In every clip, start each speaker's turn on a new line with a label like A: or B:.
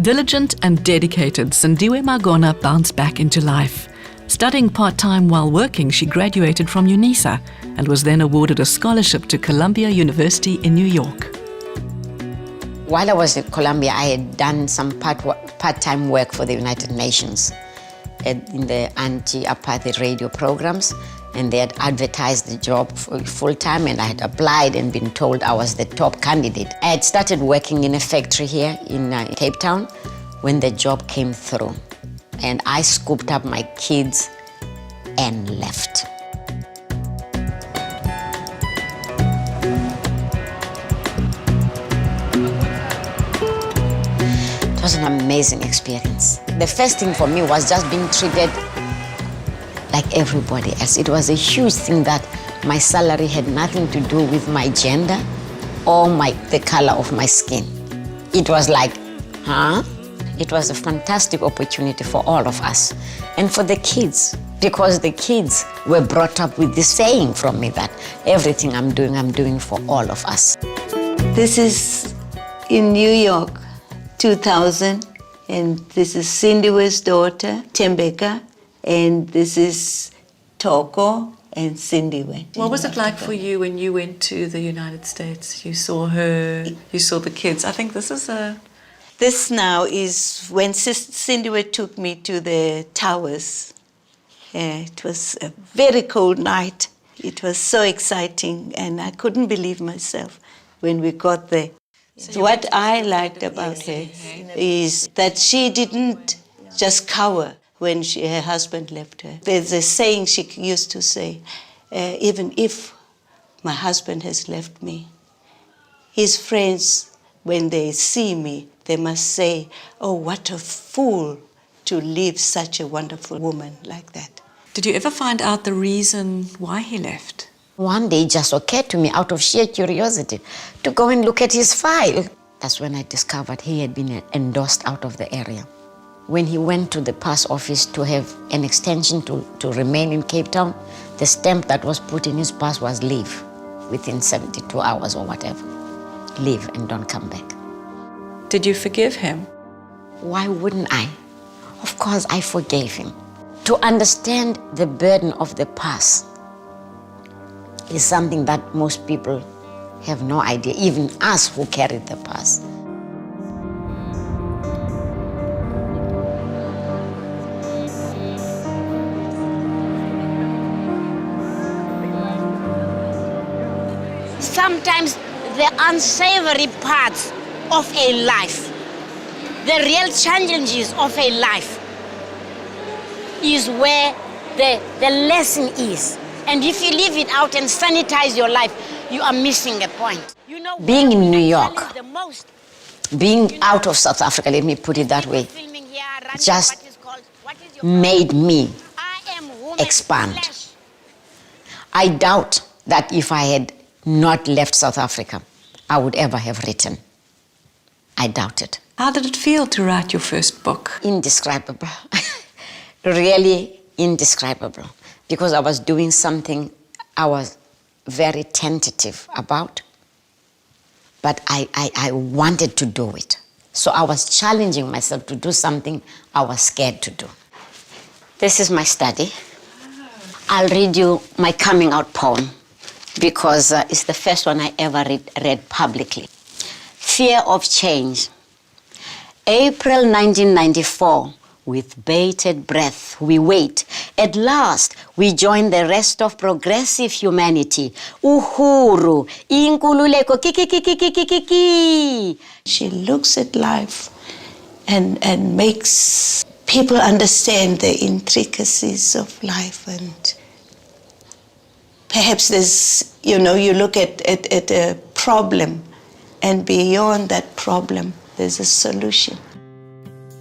A: Diligent and dedicated, Sindiwe Magona bounced back into life. Studying part-time while working, she graduated from UNISA and was then awarded a scholarship to Columbia University in New York.
B: While I was at Columbia, I had done some part-time work for the United Nations in the anti-apartheid radio programs, and they had advertised the job full-time, and I had applied and been told I was the top candidate. I had started working in a factory here in Cape Town when the job came through, and I scooped up my kids and left. It was an amazing experience. The first thing for me was just being treated like everybody else. It was a huge thing that my salary had nothing to do with my gender or the color of my skin. It was like, huh? It was a fantastic opportunity for all of us and for the kids, because the kids were brought up with this saying from me that everything I'm doing for all of us.
C: This is in New York, 2000, and this is Sindiwe's daughter, Tembeka, and this is Toko and Sindiwe.
A: What was it like for you when you went to the United States? You saw her, you saw the kids. I think this is a...
C: This now is when Sindiwe took me to the towers. It was a very cold night. It was so exciting, and I couldn't believe myself when we got there. So what I liked about her is that she didn't just cower when her husband left her. There's a saying she used to say, even if my husband has left me, his friends, when they see me, they must say, oh, what a fool to leave such a wonderful woman like that.
A: Did you ever find out the reason why he left?
B: One day it just occurred to me, out of sheer curiosity, to go and look at his file. That's when I discovered he had been endorsed out of the area. When he went to the pass office to have an extension to remain in Cape Town, the stamp that was put in his pass was leave within 72 hours or whatever. Leave and don't come back.
A: Did you forgive him?
B: Why wouldn't I? Of course I forgave him. To understand the burden of the past is something that most people have no idea, even us who carried the past.
D: Sometimes the unsavory parts of a life, the real challenges of a life, is where the lesson is. And if you leave it out and sanitize your life, you are missing a point. You know,
B: being in New York, being out of South Africa, let me put it that way, just made me expand. I doubt that if I had not left South Africa, I would ever have written. I doubt it.
A: How did it feel to write your first book?
B: Indescribable. Really indescribable. Because I was doing something I was very tentative about, but I wanted to do it. So I was challenging myself to do something I was scared to do. This is my study. I'll read you my coming out poem because it's the first one I ever read publicly. Fear of change. April 1994. With bated breath, we wait. At last, we join the rest of progressive humanity. Uhuru, inkululeko, kiki.
C: She looks at life and makes people understand the intricacies of life. And perhaps there's, you look at a problem, and beyond that problem, there's a solution.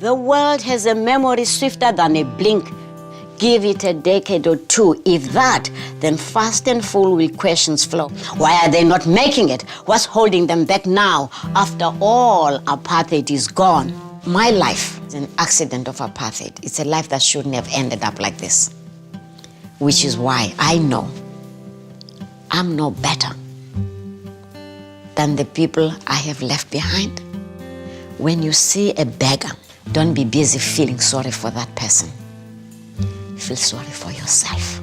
B: The world has a memory swifter than a blink. Give it a decade or two. If that, then fast and full will questions flow. Why are they not making it? What's holding them back now? After all, apartheid is gone. My life is an accident of apartheid. It's a life that shouldn't have ended up like this. Which is why I know I'm no better than the people I have left behind. when you see a beggar, don't be busy feeling sorry for that person. Feel sorry for yourself.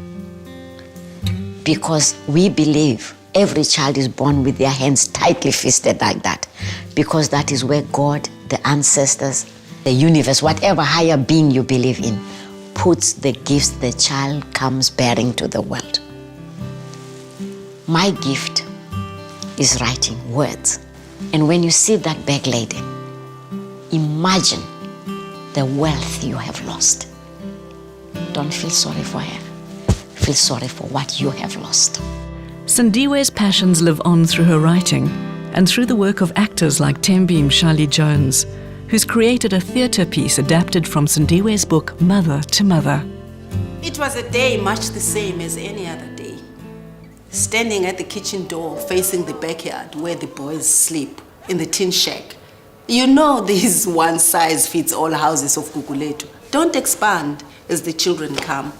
B: Because we believe every child is born with their hands tightly fisted like that. Because that is where God, the ancestors, the universe, whatever higher being you believe in, puts the gifts the child comes bearing to the world. My gift is writing words. And when you see that bag lady, imagine the wealth you have lost. Don't feel sorry for her. Feel sorry for what you have lost.
A: Sindiwe's passions live on through her writing and through the work of actors like Tembi Mshali Jones, who's created a theatre piece adapted from Sindiwe's book Mother to Mother.
E: It was a day much the same as any other day. Standing at the kitchen door facing the backyard where the boys sleep in the tin shack. You know these one-size-fits-all houses of Guguletu don't expand as the children come.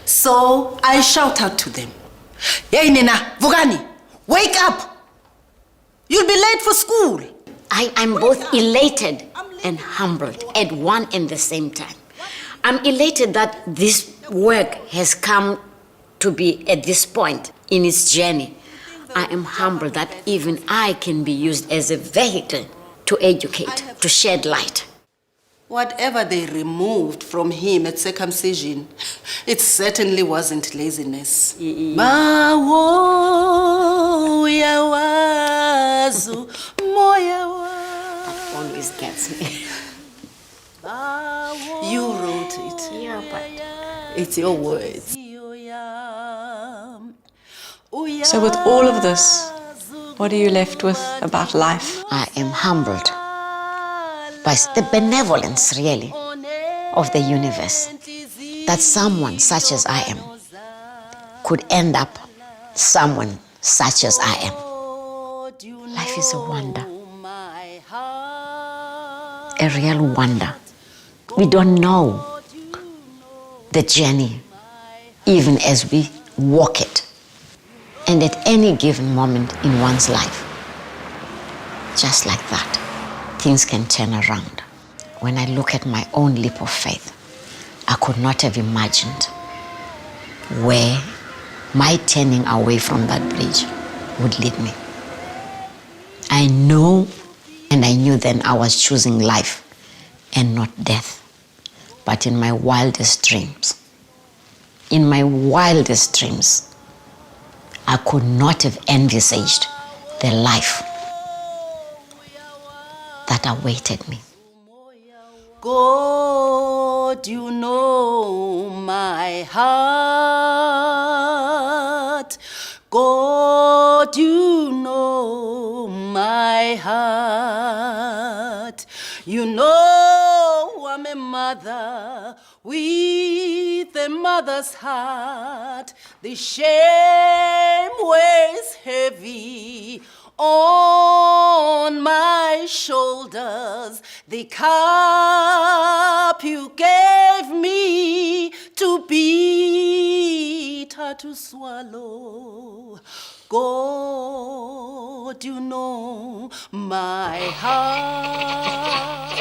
E: So I shout out to them, "Hey Nina, Vugani, wake up! You'll be late for school."
B: I'm both elated and humbled at one and the same time. I'm elated that this work has come to be at this point in its journey. I am humbled that even I can be used as a vehicle to educate, to shed light.
E: Whatever they removed from him at circumcision, it certainly wasn't laziness.
B: Always gets me.
E: You wrote it.
B: Yeah, but
E: It's your words.
F: So with all of this, what are you left with about life?
B: I am humbled by the benevolence, really, of the universe, that someone such as I am could end up someone such as I am. Life is a wonder, a real wonder. We don't know the journey even as we walk it. And at any given moment in one's life, just like that, things can turn around. When I look at my own leap of faith, I could not have imagined where my turning away from that bridge would lead me. I know, and I knew then I was choosing life and not death. But in my wildest dreams, I could not have envisaged the life that awaited me.
E: God, you know my heart. God, you know my heart. You know I'm a mother with a mother's heart. The shame weighs heavy on my shoulders. The cup you gave me to bitter to swallow. God, you know my heart.